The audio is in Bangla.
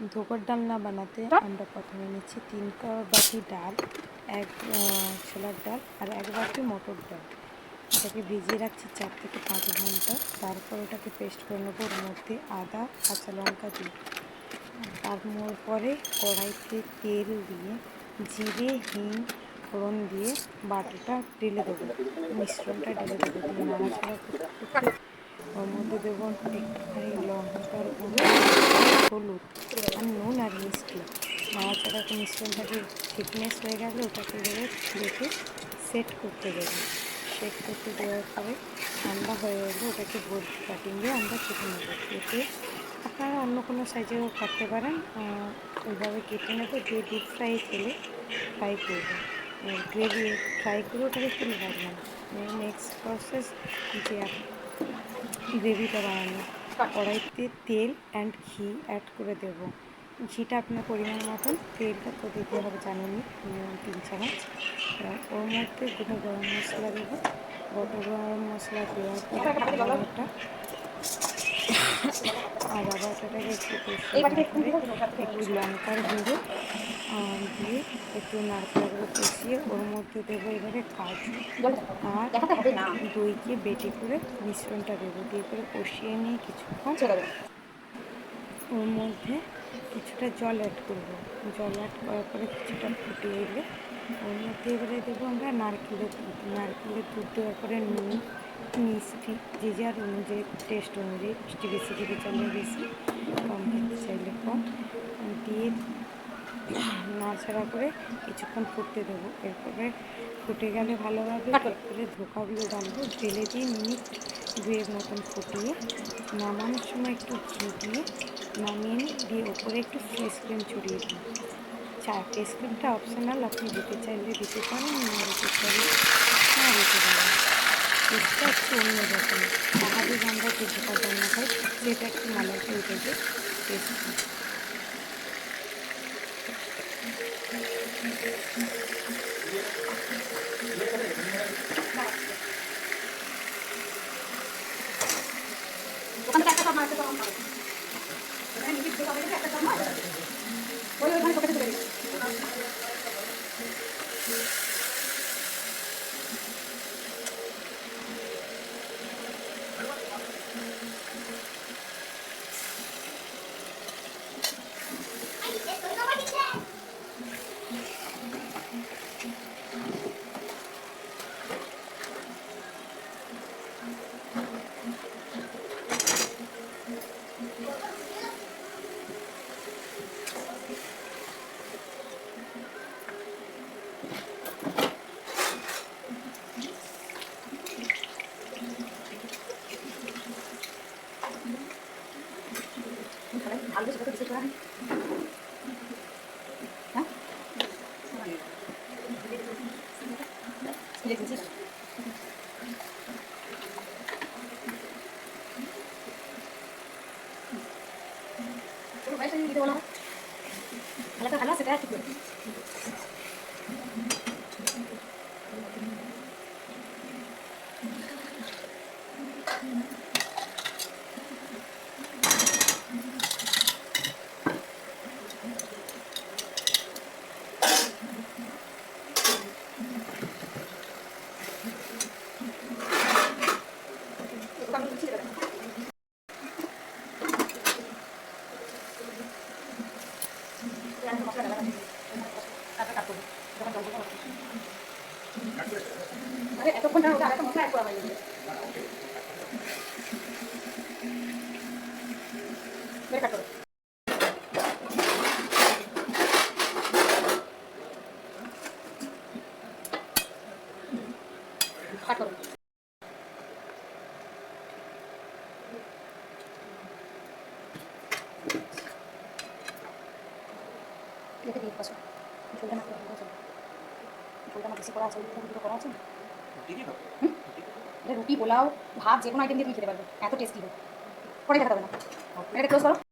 ধোকার ডালনা বানাতে আমরা প্রথমে নিচ্ছি 3 বাটি ডাল, এক ছোলার ডাল আর 1 বাটি মটর ডাল। এটাকে ভিজিয়ে রাখছি 4 থেকে 5 ঘন্টা। তারপর ওটাকে পেস্ট করে নেবো ওর মধ্যে আদা কাঁচা লঙ্কা দিয়ে। তারপরে কড়াইতে তেল দিয়ে জিরে হিং ফোড়ন দিয়ে বাটাটা ঢেলে দেবো, মিশ্রণটা ঢেলে দেবো, দিয়ে নাড়াচাড়া করতে করতে ওর মধ্যে দেবো একটুখানি লঙ্কার গুঁড়ো, হলুদ আর নুন আর মিষ্টি। নাড়াচাড়া মিশ্রণটাকে থিকনেস হয়ে গেলে ওটাকে এবারে প্লেটে সেট করতে দেবো। সেট করতে দেওয়ার পরে ঠান্ডা হয়ে গেলে ওটাকে গোল কাটিং দিয়ে আমরা কেটে নেবো। কেটে আপনারা অন্য কোনো সাইজেও কাটতে পারেন, ওইভাবে কেটে নেবো, দিয়ে ডিপ ফ্রাই তেলে ফ্রাই করবো। গ্রেভি ফ্রাই করে ওটাকে তুলে রাখবেন। নেক্সট প্রসেস যে গ্রেভিটা বানানো, কড়াইতে তেল অ্যান্ড ঘি অ্যাড করে দেব। ঘিটা আপনার পরিমাণ মতন, তেলটা তো দিতে হবে জানেনই, মিনিমাম 3 চামচ। ওর মধ্যে গোটা গরম মশলা দেবো। গোটা গরম মশলা দেওয়ার পরে আদা বাটা বাটাটাকে একটু কষিয়ে তারপরে একটু লঙ্কার গুঁড়ো দিয়ে একটু নাড়াচাড়া করে কষিয়ে ওর মধ্যে দেবো এবারে কাজু আর দইকে বেটে করে মিশ্রণটা দেবো, দিয়ে করে কষিয়ে নিয়ে কিছুক্ষণ ওর মধ্যে কিছুটা জল অ্যাড করবো। জল অ্যাড করার পরে কিছুটা ফুটে এলে ওর মধ্যে এবারে দেবো আমরা নারকেলের দুধ। নারকেলের দুধ দেওয়ার পরে নুন মিষ্টি যে যার অনুযায়ী, টেস্ট অনুযায়ী, মিষ্টি বেশি খেতে চাইলে বেশি, কম খেতে চাইলে কম দিয়ে নাড়াচাড়া করে কিছুক্ষণ ফুটতে দেবো। এরপরে ফুটে গেলে ভালোভাবে এরপরে ধোকাগুলো ডালবো, ঢেলে দিয়ে মিনিট 2 মতন ফুটিয়ে নামানোর সময় একটু ঘি দিয়ে নামিয়ে নিই, দিয়ে ওপরে একটু ফ্রেশ ক্রিম ছড়িয়ে দিই। ফ্রেশ ক্রিমটা অপশনাল, আপনি দিতে চাইলে দিতে পারেন, না দিতে চাইলে না দিতে পারেন। টেস্টটা একটু অন্যরকম। স্বাভাবিক আমরা যে ধোকার রান্না খাই সেটা একটু মালাইটা উঠে যে টেস্ট হয়। ওখান থেকে একটা সব মারতে তো আমার ওখানে নিজে ঢোকা হয়ে একটা সব মার ওইখানে পকেটে তুলে দিই। ভালো সেটা তো কিছু করা নেই। হ্যাঁ দেখেছিস তোর ভাইটা দিতে বলা হয় ভালো ভালো সেটা ঠিক করে এতক্ষণ ওটা আরেকটা মশলা অ্যাড করা হয়নি। কাট করো কাট করো দেখে দিয়ে পাশে ঝোলটা না করে ঝোলটা না বেশি করা আছে, দুটো করা আছে। রুটি পোলাও ভাত যে কোনো আইটেম দিয়ে তুমি খেতে পারবে, এত টেস্টি হয়। পরে দেখা হবে না, এটা ক্লোজ করো।